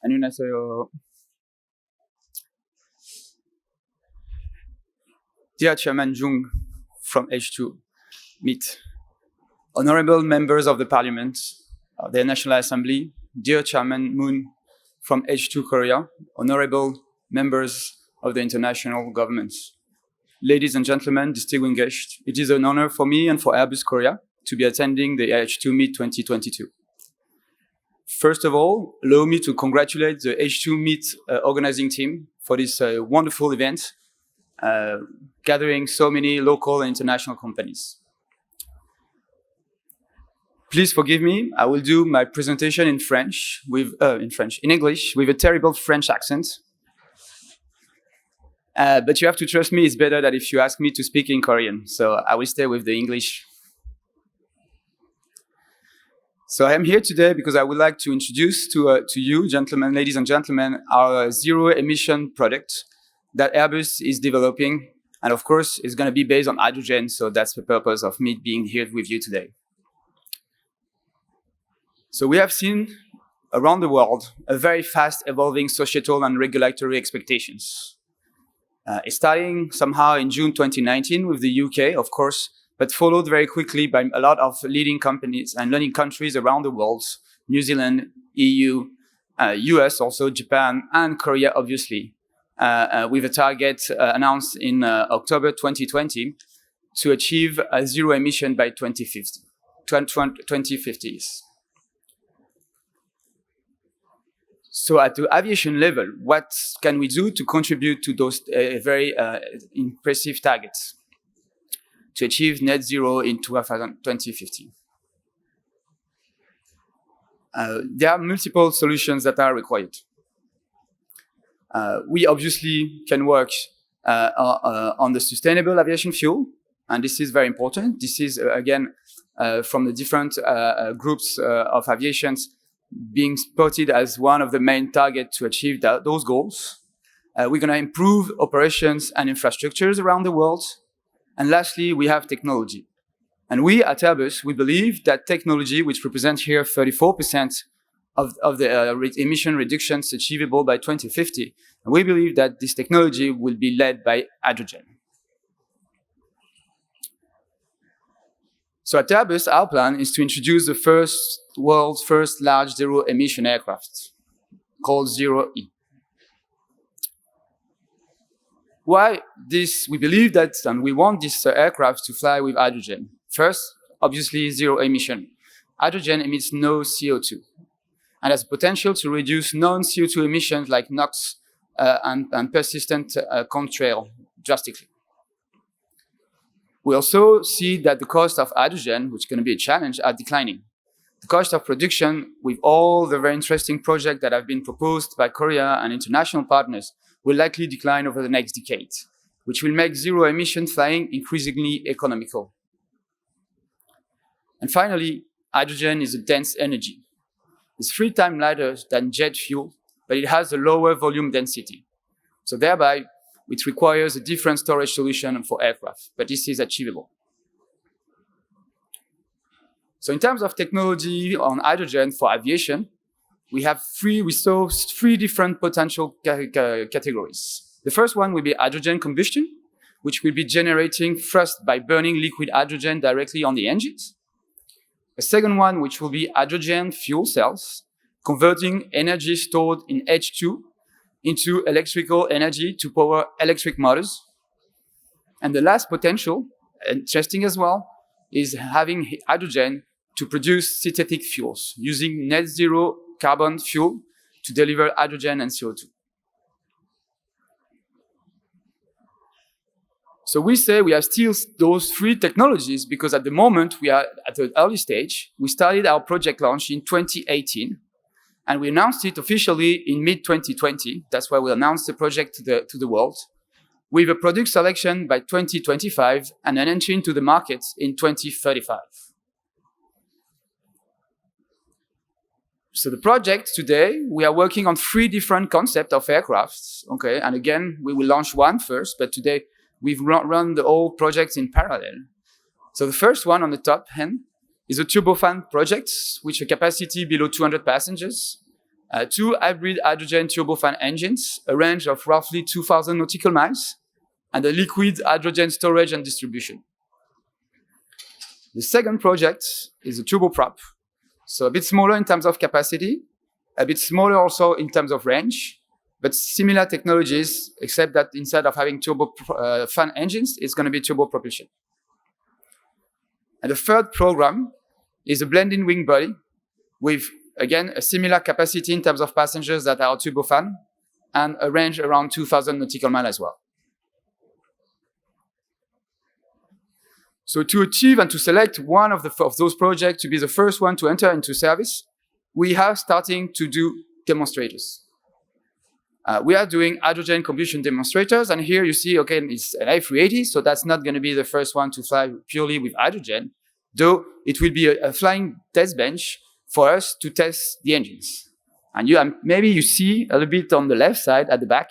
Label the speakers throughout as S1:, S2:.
S1: 안녕하세요. Dear Chairman Jung from H2 Meet, honorable members of the Parliament, the National Assembly, dear Chairman Moon from H2 Korea, honorable members of the international governments, ladies and gentlemen, distinguished guests, it is an honor for me and for Airbus Korea to be attending the H2 Meet 2022. First of all, allow me to congratulate the H2 Meet organizing team for this wonderful event, gathering so many local and international companies. Please forgive me, I will do my presentation in English with a terrible French accent. But you have to trust me, it's better than if you ask me to speak in Korean, so I will stay with the English. So I am here today because I would like to introduce to you, gentlemen, ladies and gentlemen, our zero-emission product that Airbus is developing. And of course, it's going to be based on hydrogen, so that's the purpose of me being here with you today. So we have seen around the world a very fast evolving societal and regulatory expectations. Starting somehow in June 2019 with the UK, of course, but followed very quickly by a lot of leading companies and leading countries around the world, New Zealand, EU, US also, Japan, and Korea, obviously, with a target announced in October 2020 to achieve a zero emission by 2050. So at the aviation level, what can we do to contribute to those very impressive targets to achieve net zero in 2050? There are multiple solutions that are required. We obviously can work on the sustainable aviation fuel, and this is very important. This is, again, from the different groups of aviations being spotted as one of the main targets to achieve those goals. We're going to improve operations and infrastructures around the world. And lastly, we have technology. And we at Airbus, we believe that technology, which represents here 34% of the emission reductions achievable by 2050, and we believe that this technology will be led by hydrogen. So at Airbus, our plan is to introduce the world's first large zero-emission aircraft, called Zero-E. Why this? We believe that, and we want this aircraft to fly with hydrogen. First, obviously, zero emission. Hydrogen emits no CO2 and has potential to reduce non-CO2 emissions like NOx and persistent contrail drastically. We also see that the cost of hydrogen, which is going to be a challenge, are declining. The cost of production, with all the very interesting projects that have been proposed by Korea and international partners, will likely decline over the next decade, which will make zero-emission flying increasingly economical. And finally, hydrogen is a dense energy. It's 3 times lighter than jet fuel, but it has a lower volume density. So thereby, it requires a different storage solution for aircraft, but this is achievable. So in terms of technology on hydrogen for aviation, we saw 3 different potential categories. The first one will be hydrogen combustion, which will be generating first by burning liquid hydrogen directly on the engines. The second one, which will be hydrogen fuel cells, converting energy stored in H2 into electrical energy to power electric motors. And the last potential, interesting as well, is having hydrogen to produce synthetic fuels using net zero carbon fuel to deliver hydrogen and CO2. So we say we have still those 3 technologies because at the moment we are at an early stage. We started our project launch in 2018 and we announced it officially in mid-2020. That's why we announced the project to the world, with a product selection by 2025 and an entry into the market in 2035. So the project today, we are working on 3 different concepts of aircrafts, okay? And again, we will launch one first, but today we've run the whole projects in parallel. So the first one on the top hand is a turbofan project, which a capacity below 200 passengers, 2 hybrid hydrogen turbofan engines, a range of roughly 2,000 nautical miles, and a liquid hydrogen storage and distribution. The second project is a turboprop, so a bit smaller in terms of capacity, a bit smaller also in terms of range, but similar technologies, except that instead of having turbofan engines, it's going to be turbo propulsion. And the third program is a blending wing body with, again, a similar capacity in terms of passengers that are turbofan and a range around 2,000 nautical miles as well. So to achieve and to select one of those projects to be the first one to enter into service, we are starting to do demonstrators. We are doing hydrogen combustion demonstrators, and here you see, okay, it's an A380, so that's not going to be the first one to fly purely with hydrogen, though it will be a flying test bench for us to test the engines. And maybe you see a little bit on the left side at the back,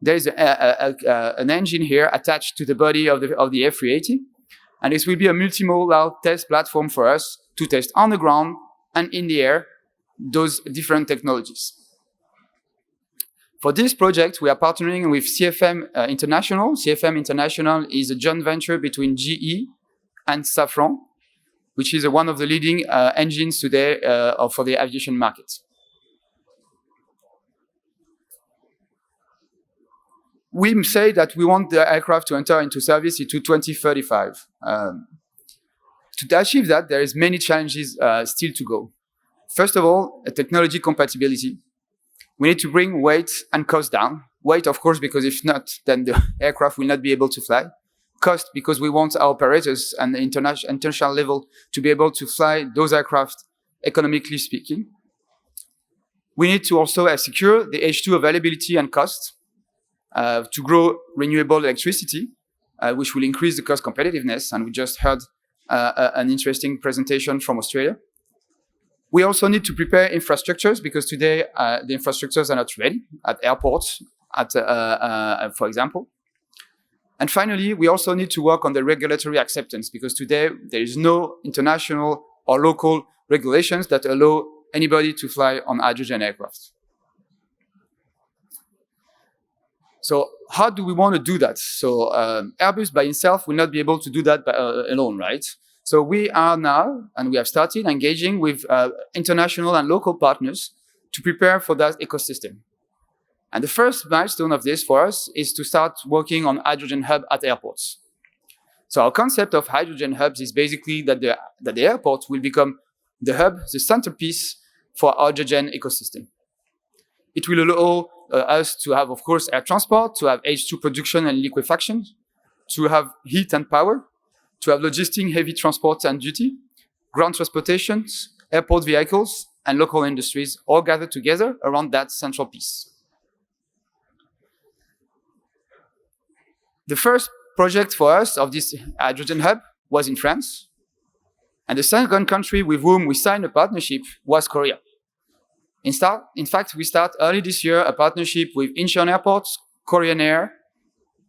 S1: there is an engine here attached to the body of the A380, and this will be a multimodal test platform for us to test on the ground and in the air those different technologies. For this project, we are partnering with CFM International. CFM International is a joint venture between GE and Safran, which is one of the leading engines today for the aviation market. We say that we want the aircraft to enter into service into 2035. To achieve that, there is many challenges still to go. First of all, technology compatibility. We need to bring weight and cost down. Weight, of course, because if not, then the aircraft will not be able to fly. Cost, because we want our operators and the international level to be able to fly those aircraft, economically speaking. We need to also secure the H2 availability and cost to grow renewable electricity, which will increase the cost competitiveness. And we just heard an interesting presentation from Australia. We also need to prepare infrastructures because today the infrastructures are not ready at airports, for example. And finally, we also need to work on the regulatory acceptance because today there is no international or local regulations that allow anybody to fly on hydrogen aircraft. So how do we want to do that? So Airbus by itself will not be able to do that alone, right? So we are now, and we have started engaging with international and local partners to prepare for that ecosystem. And the first milestone of this for us is to start working on hydrogen hub at airports. So our concept of hydrogen hubs is basically that the airport will become the hub, the centerpiece for our hydrogen ecosystem. It will allow us to have, of course, air transport, to have H2 production and liquefaction, to have heat and power, to have logistics, heavy transport and duty, ground transportation, airport vehicles, and local industries all gathered together around that central piece. The first project for us of this hydrogen hub was in France. And the second country with whom we signed a partnership was Korea. In fact, we start early this year a partnership with Incheon Airports, Korean Air,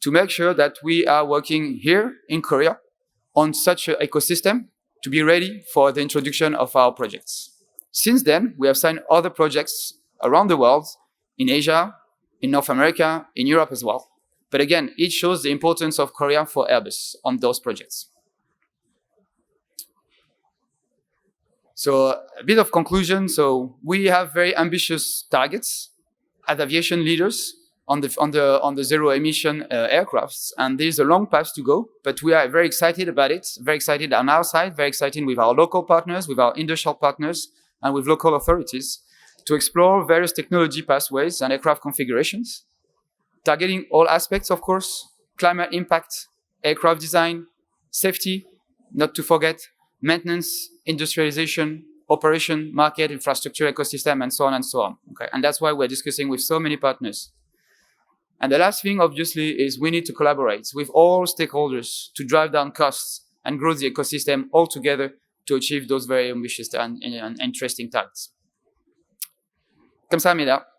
S1: to make sure that we are working here in Korea on such an ecosystem to be ready for the introduction of our projects. Since then, we have signed other projects around the world, in Asia, in North America, in Europe as well. But again, it shows the importance of Korea for Airbus on those projects. So a bit of conclusion. So we have very ambitious targets as aviation leaders on the zero emission aircrafts, and there's a long path to go. But we are very excited about it. Very excited on our side. Very excited with our local partners, with our industrial partners, and with local authorities to explore various technology pathways and aircraft configurations, targeting all aspects, of course: climate impact, aircraft design, safety, not to forget, maintenance, industrialization, operation, market, infrastructure, ecosystem, and so on and so on. Okay? And that's why we're discussing with so many partners. And the last thing, obviously, is we need to collaborate with all stakeholders to drive down costs and grow the ecosystem all together to achieve those very ambitious and interesting targets. 감사합니다.